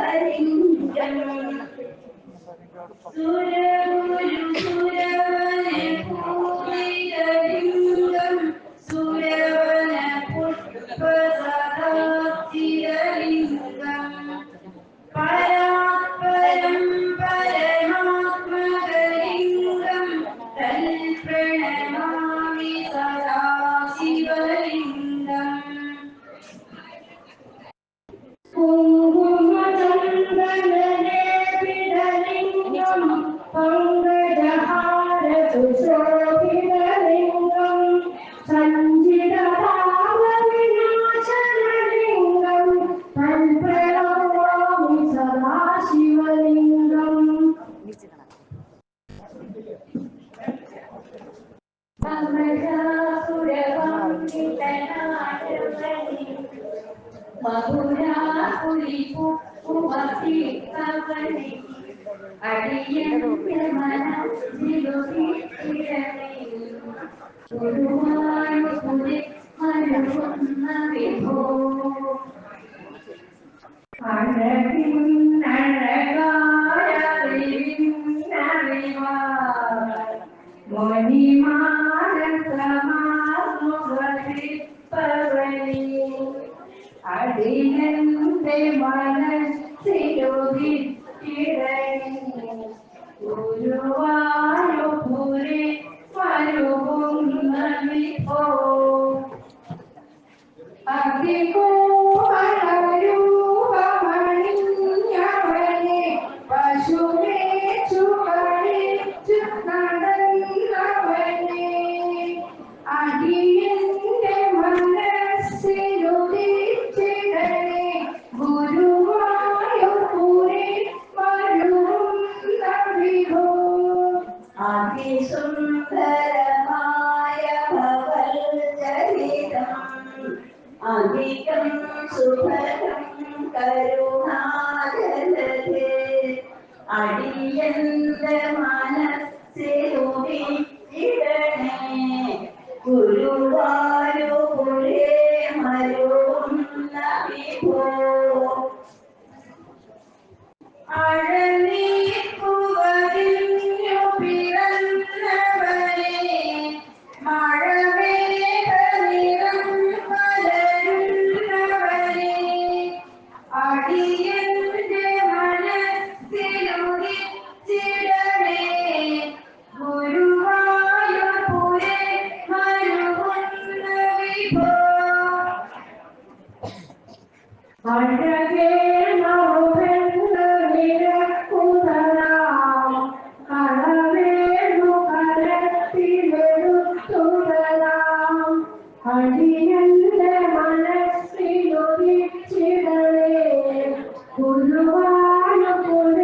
സുരഗുരുസുരവനപൂജിതലിംഗം സുരവനപുഷ്പസദാചിരലിംഗം പരാത്പരം പരമാത്മകലിംഗം തൽപ്രണമാമി സദാശിവലിംഗം കുങ്കുമചന്ദനലേപിതലിംഗം പങ്കജഹാരസുശോഭിതലിംഗം സഞ്ചിതഭാവവിനാശനലിംഗം തൽപ്രണമാമി സദാശിവലിംഗം മധുരാപുരിപുമതികവനി അടിയന്റെ മനസ്സിലുദിച്ചിടണേ ഗുരുവായൂരപ്പുഴ മരുന്ന വിഭോ അഴകിന്നഴകായ മണിമാനസമാർമുഖിപ്പവനി അടിയന്റെ മനസ്സിലുദിച്ചിടണേ ഗുരുവായൂരപ്പുഴ മരുന്ന വിഭോ അതികൂഹരൂപമണിഞ്ഞവനെ പശുവേച്ചു കളിച്ചു നടന്നവനെ അടിയന്റെ മനസ്സിലുദിച്ചിടണേ ഗുരുവായൂരപ്പുഴ മരുന്ന വിഭോ അതിസുന്ദരമായ ഭവൽചരിതം അധികം സുഭരം കരുണാജലധേ അടിയന്റെ മനസ്സിലുദിച്ചിടണേ ഗുരുവായൂരപ്പുഴ മരുന്ന വിഭോ അഴനീക്കുവതിഞ്ഞു പിറന്നവനെ മഴമേഘനിറം പലരുന്നവനെ അടിയന്റെ മനസ്സിലുദിച്ചിടണേ ഗുരുവായൂരപ്പുഴ മരുന്ന വിഭോ അഴകേ മൗഹെന്ന നിരക്കുതരാം കളവേണു കലത്തിലെടുത്തുതരാം അടിയന്റെ മനസ്സിലുദിച്ചിടണേ ഗുരുവായൂരപ്പുഴ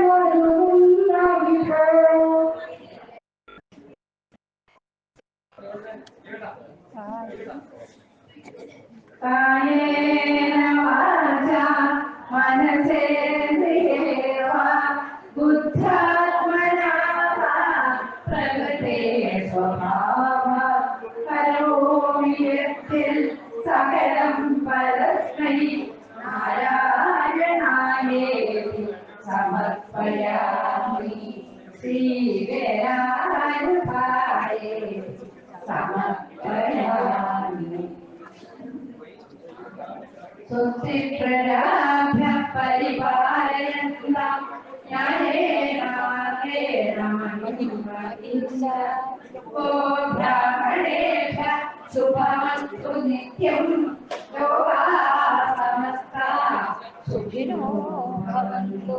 മരുന്ന വിഭോ കായേന മനസേന്ദ്രിയേവ ബുദ്ധാത്മനാ പ്രകൃതേ സ്വഭാവ കരോമി യത്തിൽ സകലം പരസ്മൈ നാരായണായേതി സമർപ്പയാമി ശ്രീഗണാനുഭായേതി സമർപ്പയാമി സുസ്ഥിപ്രജാഭ്യ പരിപാലയന്താം ന്യായേന മാർഗേണ മഹിമ ഓ ബ്രാഹ്മണേഭ്യ ശുഭമസ്തു നിത്യം ലോകാഃ സമസ്താഃ സുഖിനോ ഭവന്തു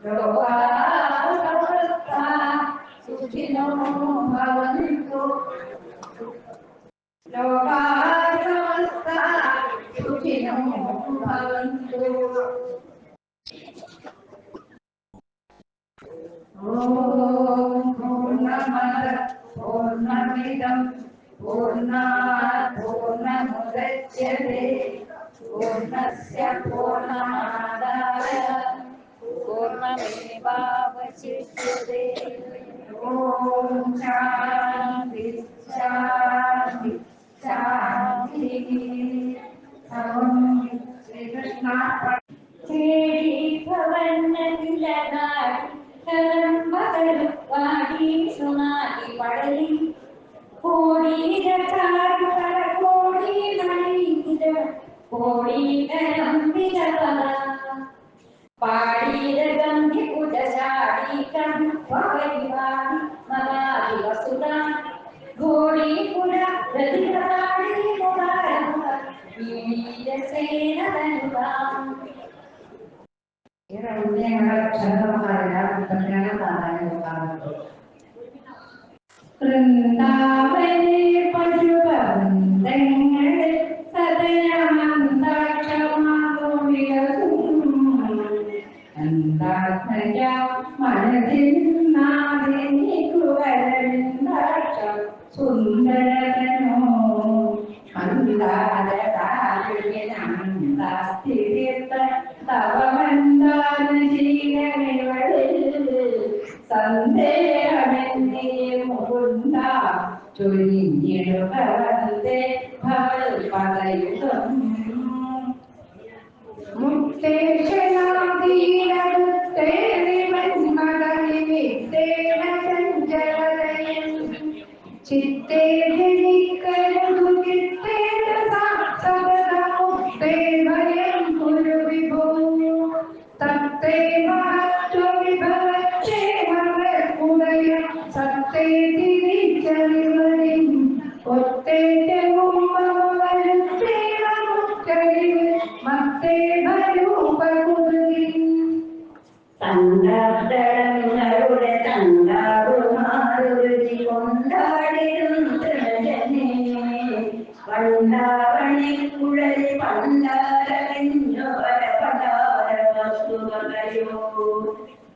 ലോകാഃ സമസ്താഃ സുഖിനോ ഭവന്തു ലോകാഃ സമസ്താഃ സുഖിനോ ഭവന്തു ഓം പൂർണ്ണമദ പൂർണ്ണമിദം പൂർണ്ണാത് പൂർണ്ണമുദച്യതേ പൂർണ്ണസ്യ പൂർണ്ണമാദായ പൂർണ്ണമേവാവശിഷ്യതേ ഓം ശാന്തി ശാന്തി ശാന്തി ശ്രീകൃഷ്ണ പാടി സുനാടി പടലി കോടി മണിത പാടീരഗന്ധി കുടചാടി കൺവാടി മലാദി വസുത ഘോടി പുര പ്രതിപാടി മുഖാരമുഖ വീരസേനതനുതാം വൃന്ദാവനേ പശുപവൃന്ദങ്ങളെ സദയമന്താക്ഷമാകുമിക മനസ്സിൽ സുന്ദരനോ സന്ദേഹമെന്നേ മുകുന്ദ ചൊരിഞ്ഞിടുകവന്തേ ഭവൽപദയുഗം മുക്തേശനാദീനടുത്തേരിവന്മകളിവിത്തേന സഞ്ചലതയൻ ചിത്തേ ധനിക്കരുതു ചിത്തേന സദമുക്തേ ഭയം കുരു വിഭോ തത്തേ മഹത്വവിഭവത്തേ മഹത്കുടയ സത്തേ തിരിച്ചറിവരിൻ ഒത്തേറ്റ മുമ്പവരുത്തേ മുക്തരിവ് മത്തേ ഭരൂപകുതിരിൻ തണ്ടാടങ്ങളുടെ തണ്ടാടുമാറുതി കൊണ്ടാടിരുന്നേ പണ്ടാവണി കുഴലി പണ്ടാരോ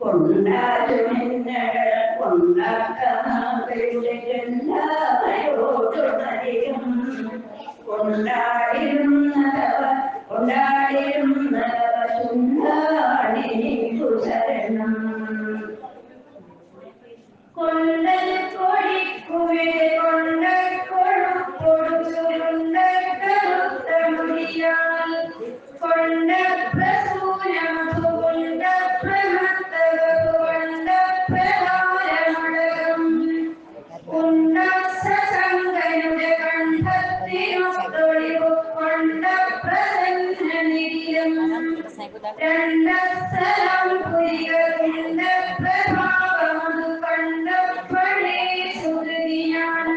കൊണ്ടാടുന്നട കൊണ്ടാക്കമാകളുടെ എല്ലാവരോടുണരും കൊണ്ടാടിരുന്നവ സുന്ദാണി ശരണം കൊണ്ടൽ കൊടിക്കുവിൽ കൊണ്ട കൊടുക്കൊടുത്തുകൊണ്ടമുടിയാൽ കൊണ്ട പ്രസൂനം കൊണ്ട പ്രമത്തകൊണ്ട പ്രഹാരമുടകം കൊണ്ട സസംഗയുടെ കണ്ഠത്തിനൊത്തൊളിവു കൊണ്ട പ്രസന്നനിധിരം രണ്ടസ്ഥലം പുരികളുണ്ട പ്രഭാവമതു കണ്ടപ്പഴേ സുഹൃതിയാണ്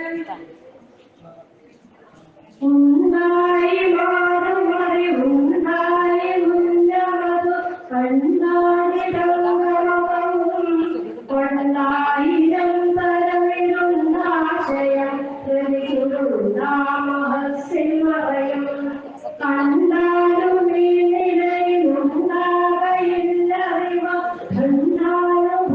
ഉണ്ടായി മാറുമറി ഉണ്ടായി മുന്നമതു കണ്ണാടി കൊണ്ടായിരം തരമിലുണ്ടാശയം മഹസിമറയും കണ്ടാലും വീണിടയിലുണ്ടാകയില്ലറിവ കണ്ടാലും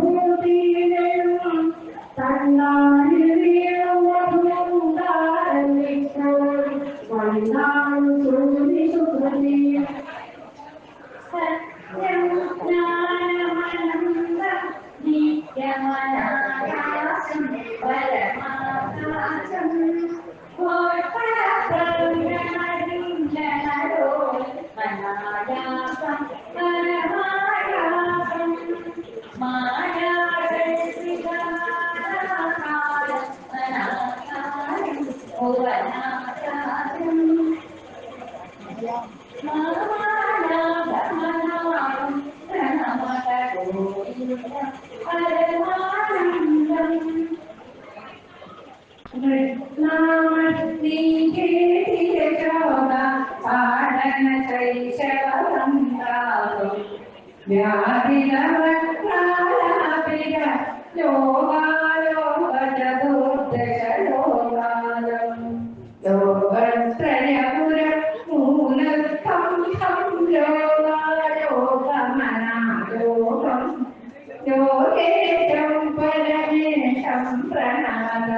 മായാസം പരമായാസം മായാകൾ യോഗേശം പരമേശം പ്രണാദ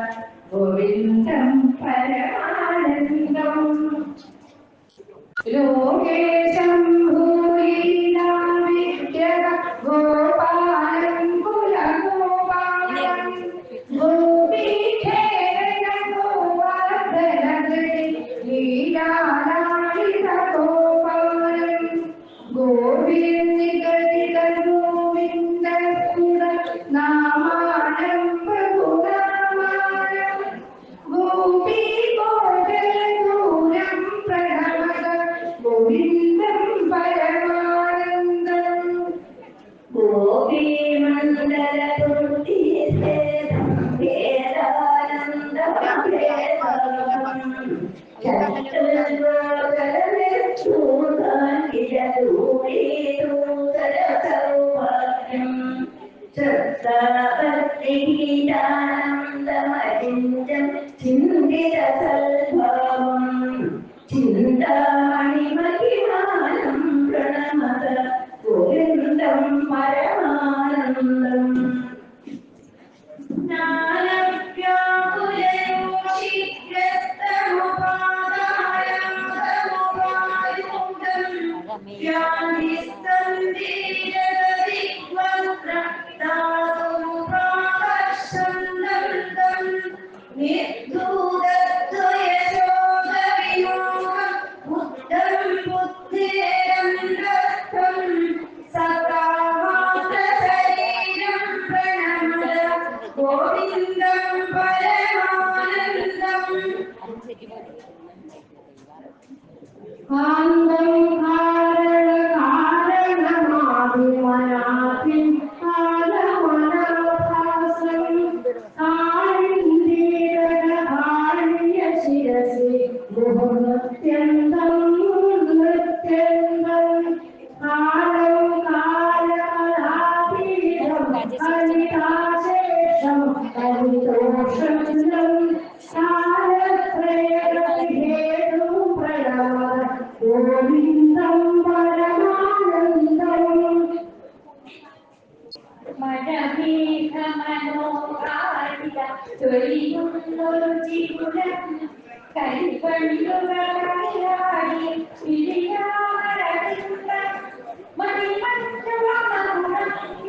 ഗോവിന്ദം പരമാനന്ദം ലോകേശം ഭൂലീലാവിദ്യ ഗോപാലം കുലഗോപാലം ഗോപീഖേരം ഗോവർദ്ധനഗിരി ലീലാലാളിത ഗോപാലം ഗോവിന്ദിഗതിത ഗോവിന്ദ നാമാനം പ്രഭുനാമാനം ഗോപീ ഗോകുലം പ്രണമത ഗോവിന്ദം പരമാനന്ദം ഗോപീ മണ്ഡല ചിന്താനന്ദമരിഞ്ചം ചിന്തിതസൽഭാവം ചിന്താമണിമഹിമാനം പ്രണമത ഗോവിന്ദം പരമാനന്ദം ഗോവിന്ദം പരമാനന്ദം കാന്തം കാരണമാദിമനാഥിം കാലമനോഭാസം കാളിന്ദിരകാളിയ ശിരസി ഗുരുനൃത്യന്തം നൃത്യന്തം കാലം കാലകലാപീഠം കലിതാശേഷം കലിതോഷന്തം കാലത്രയഹേതു പ്രണവ ഗോവിന്ദം പരമാനന്ദം മഴമേഘമനോഹാരിത ചൊരിയുന്നൊരു ചിരുരം കരിപ്പള്ളുകളാടി പിടിയാമരവിന്ദം മണിമഞ്ചുളമണം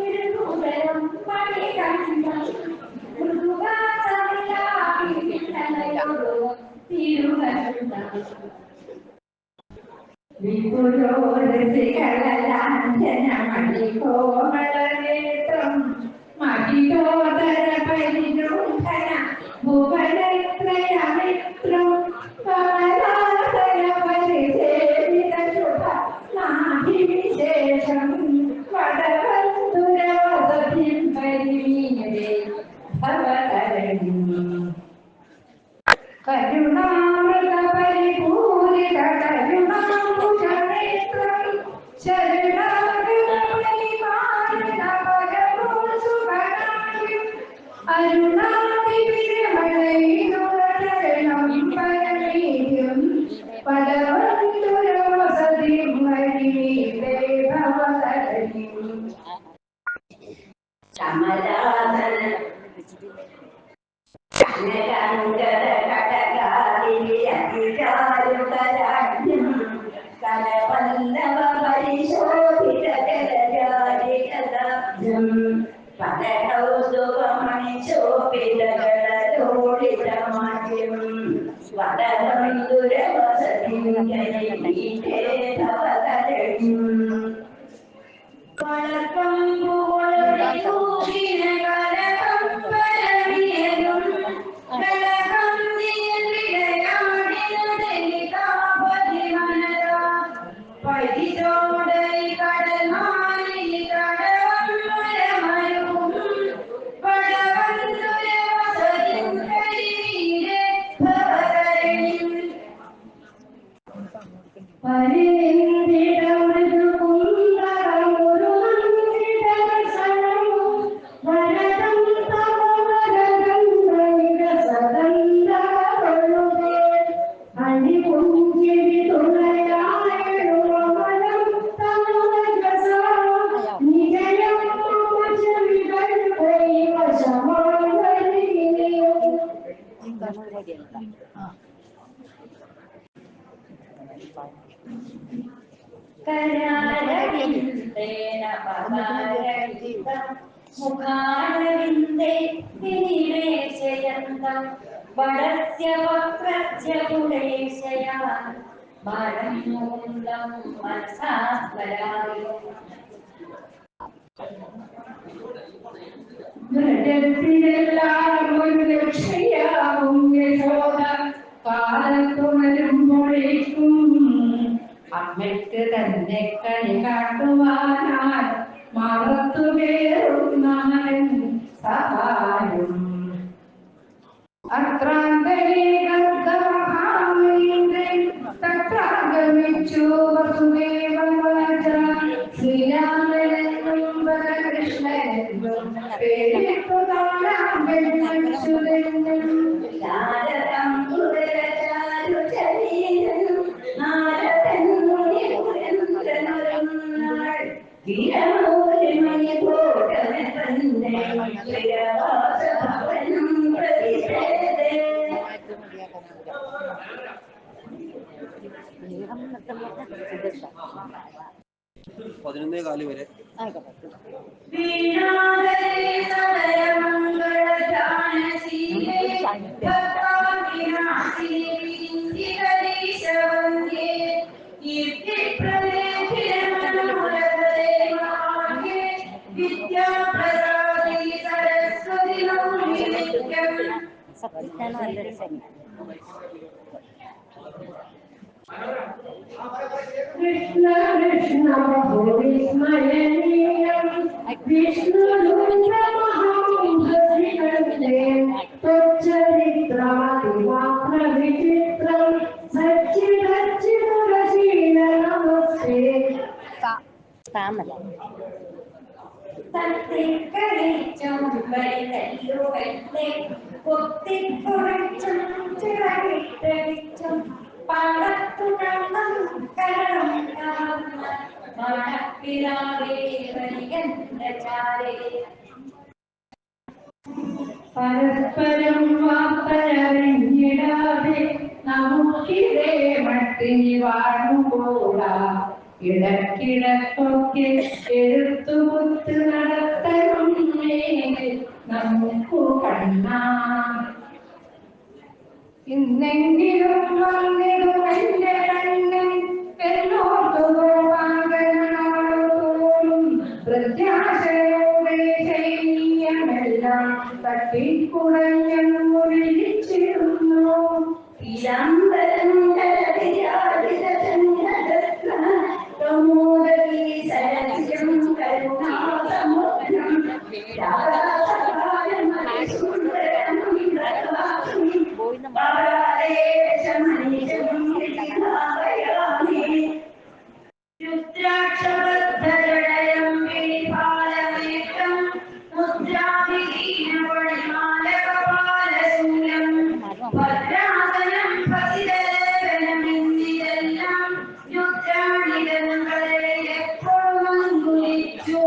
ഇരുകുതരം മണികണ്ഠം മൃദുവാസമിലാടി പിന്നലയൊരു തിരുവനന്തം വിപുലോരസികളലാഞ്ജനമണികോമളനേത്രം മഹിതോദര പരിരൂഢന ഭുവനത്രയമിത്രം കമലാസന പരിസേവിത ശുഭ നാഭിവിശേഷം വടവന്ധുരവസതിം പരിമീയതേ ഭവതരണി കരുണാമൃത പരിപൂരിത കരുണാംബുജനേത്രം ശരണാഗതപരിപാലന പരമോസുഖനായും അരുണാതിവിരമണൈരുരണം പരമീര്യം പദവന്ധുരവസതിം പരിമീയതേ ഭവതരണി കമലാസന കലപല്ലവ പരിശോഭിത കലജാതികലബ്ധം പദകൗതുകമണിശോഭിതകളോളിതമാദ്യം വദബന്ധുരവസതിം കൈതേ ഭവതരണി തേന പകാരഹിതം മുഖാരവിന്ദേ വിനിവേശയന്തം വടസ്യ വക്രസ്യ പുലേശയാൻ വരം മുകുന്ദം മനസാ സ്മരാമി. ഘടത്തിലെല്ലാം ഒരു രക്ഷയാവും യശോദ കാലത്തുണരുമ്പോഴേക്കും അമ്മയ്ക്ക് തന്നെ കണി കാട്ടുവാനായി മറത്തു കയറുന്നവൻ സഹായം. അത്രാന്തരേ ഗർഗമഹാമീന്ദ്രൻ തത്രാഗമിച്ചു വസുദേവരാജ. ശ്രീരാമനെന്നും ബലകൃഷ്ണനെന്നും പേരിട്ടു നാരായണനും നാരദം ഉദരചാരു ശരീരം നാരദൻ മുനി പുരന്തരനാൾ വീരമോരിമണി കോട്ടമെന്നെ ശ്രീവാസഭവനം പ്രതിഷേധേ. 11:15 വരെ. സത്യജ്ഞാനം നല്ലൊരു ശനി. കൃഷ്ണ കൃഷ്ണ വിസ്മയനീയം വിഷ്ണുരുദ്രമഹാംസേ ത്വച്ചരിത്രമതിമാത്ര വിചിത്രം സച്ചിദച്ചിദുരശീലനമസ്തേ. താമര തട്ടിക്കളിച്ചും വഴിതല്ലുകട്ടെ കൊത്തിക്കുറച്ചും ചിറകിട്ടടിച്ചും പാടത്തുടർന്നും കരണം കാവുന്ന മണപ്പിലാവേ വരികണ്ടചാരേ. പരസ്പരം വാർത്തയറിഞ്ഞിടാതെ നമുക്കിതേ മട്ടിനി വാഴുകൂടാ. ഇടക്കിടക്കൊക്കെ എഴുത്തുകുത്ത് നടത്തണം നമുക്കു കണ്ണാം. ഇന്നെങ്കിലും വന്നിടും എന്റെ കണ്ണൻ എന്നോർത്തുപോകാകനാളോടും പ്രത്യാശയോടെ ശൈന്യമെല്ലാം തട്ടിക്കുടഞ്ഞു വിളിച്ചിരുന്നു. പീതാംബരം പ്രമോദീ സരസ്യം കരുണാസമുദ്രം രുദ്രാക്ഷബദ്ധജടയം വിപാലമേകം മുദ്രാവിഹീനപണിമാലകപാലശൂലം ഭദ്രാസനം പതിതേവനമിന്നിതെല്ലാം രുദ്രാണിതങ്ങളെ എപ്പോഴും കുറിച്ചു.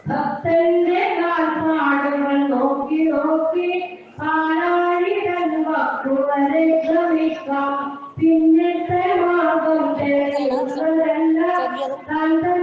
ഭക്തന്റെ കാൽപ്പാടുകൾ നോക്കി നോക്കി പാലാഴിതൻ വാക്കുകളെ ശ്രമിക്കാം. പിന്നത്തെ മാർഗം തേടുന്നതല്ല തന്റെ